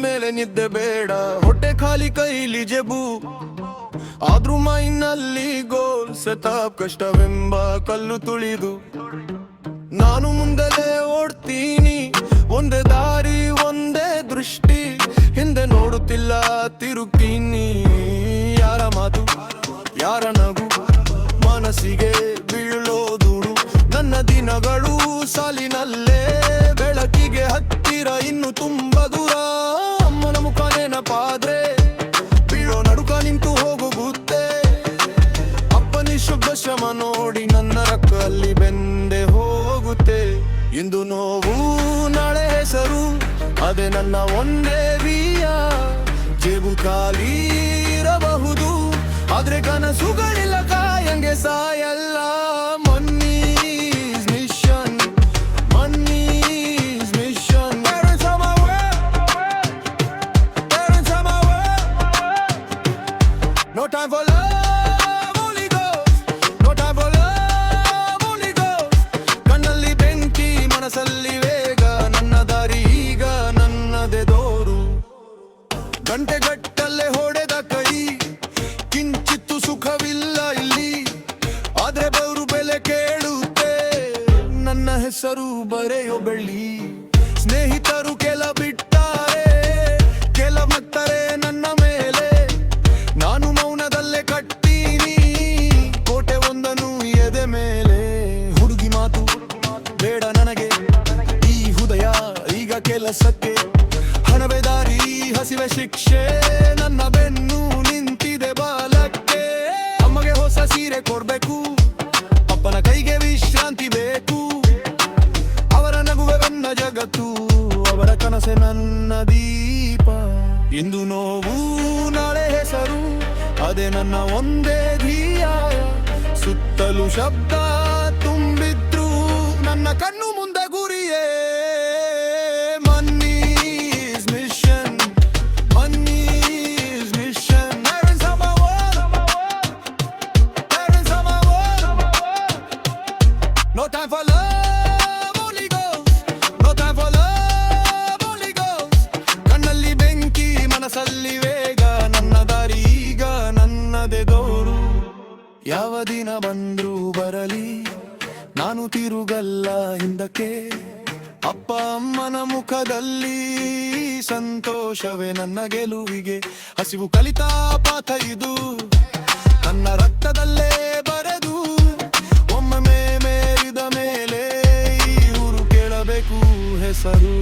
ಮೇಲೆ ನಿದ್ದೆ ಬೇಡ, ಹೊಟ್ಟೆ ಖಾಲಿ ಕೈಲಿ ಜೆಬು, ಆದ್ರೂ ಮೈನಲ್ಲಿ ಗೋಲ್ ಸೆಟಪ್ ಕಷ್ಟವೆಂಬ ಕಲ್ಲು ತುಳಿದು ನಾನು ಮುಂದಲೇ ಓಡ್ತೀನಿ, ಒಂದೇ ದಾರಿ ಒಂದೇ ದೃಷ್ಟಿ, ಹಿಂದೆ ನೋಡುತ್ತಿಲ್ಲ ತಿರುಗ್ತೀನಿ. ಯಾರ ಮಾತು ಯಾರ ನಗು ಮನಸ್ಸಿಗೆ ಬೀಳೋದುಡು, ನನ್ನ ದಿನಗಳು ಸಾಲಿನಲ್ಲೇ ಬೆಳಕಿಗೆ ಹತ್ತಿರ ಇನ್ನು ತುಂಬ ದೂರ. ಅಮ್ಮನ ಮುಖ ನೆನಪಾದ್ರೆ ಬೀಳೋ ನಡುಕ ನಿಂತು ಹೋಗುತ್ತೆ, ಅಪ್ಪನ ಶುಭ ಶ್ರಮ ನೋಡಿ ನನ್ನ ರಕ್ಕಲ್ಲಿ ಬೆಂದೆ ಹೋಗುತ್ತೆ. ಇಂದು ನೋವು ನಾಳೆ ಹೆಸರು, ಅದೇ ನನ್ನ ಒಂದೇ ವಿಯ. ಜೇಬು ಖಾಲಿ ಇರಬಹುದು, ಆದ್ರೆ ಕನಸುಗಳಿಲ್ಲ ಕಾಯಂಗೆ ಸಾಯಲ್ಲ. ಮನಿ is mission, money is mission. Parents are my world, parents are my world. No time for love, only ghost. No time for love, only ghost. ಕಣ್ಣಲ್ಲಿ ಬೆಂಕಿ ಮನಸ್ಸಲ್ಲಿ ವೇಗ, ನನ್ನ ದಾರಿ ಈಗ ನನ್ನದೇ ದೋರು. ಗಂಟೆಗಟ್ಟಲೆ ಹೊಡೆದ ಕೈ, ಕಿಂಚಿತ್ತು ಸುಖವಿಲ್ಲ ಇಲ್ಲಿ, ಆದ್ರೆ ಬರು ಬೆಲೆ ಕೇಳುತ್ತೆ. ನನ್ನ ಹೆಸರು ಬರೆಯೋ ಬೆಳ್ಳಿ, ಸ್ನೇಹಿತರು ಕೆಲ ಬಿಟ್ಟಾರೆ, ಕೆಲ ಮತ್ತಾರೆ ನನ್ನ ಮೇಲೆ. ನಾನು ಮೌನದಲ್ಲೇ ಕಟ್ಟೀನಿ ಕೋಟೆ ಒಂದನ್ನು ಎದೆ ಮೇಲೆ. ಹುಡುಗಿ ಮಾತು ಬೇಡ ನನಗೆ, ಈ ಹೃದಯ ಈಗ ಕೆಲಸಕ್ಕೆ. ಹಣವೇ ದಾರಿ ಹಸಿವೆ ಶಿಕ್ಷೆ, ನನ್ನ ಬೆನ್ನು ನಿಂತಿದೆ ಬಾಲಕ್ಕೆ. ಅಮ್ಮಗೆ ಹೊಸ ಸೀರೆ ಕೊಡ್ಬೇಕು, ಅಪ್ಪನ ಕೈಗೆ ವಿಶ್ರಾಂತಿ ಬೇಕು. ಅವರ ನಗುವೆ ನನ್ನ ಜಗತ್ತು, ಅವರ ಕನಸೆ ನನ್ನ ದೀಪ. ಇಂದು ನೋವು ನಾಳೆ ಹೆಸರು, ಅದೇ ನನ್ನ ಒಂದೇ ಧ್ಯೇಯ. ಸುತ್ತಲೂ ಶಬ್ದ ತುಂಬಿದ್ರು ನನ್ನ ಕಣ್ಣು ಮುಂದೆ ಗುರಿಯೇ. No time for love, only ghost. No time for love, only ghost. ಕಣ್ಣಲ್ಲಿ ಬೆಂಕಿ ಮನಸ್ಸಲ್ಲಿ ವೇಗ, ನನ್ನ ದಾರಿ ಈಗ ನನ್ನದೇ ದೋರು. ಯಾವ ದಿನ ಬಂದ್ರು ಬರಲಿ, ನಾನು ತಿರುಗಲ್ಲ ಹಿಂದಕ್ಕೆ. ಅಪ್ಪ ಅಮ್ಮನ ಮುಖದಲ್ಲಿ ಸಂತೋಷವೇ ನನ್ನ ಗೆಲುವಿಗೆ. ಹಸಿವು ಕಲಿತ ಪಾಠ ಇದು, ನನ್ನ ರಕ್ತದಲ್ಲೇ ಬರೆದು. ಒಮ್ಮೆ ಮೇರಿದ ಮೇಲೆ ಈ ಊರು ಕೇಳಬೇಕು ಹೆಸರು.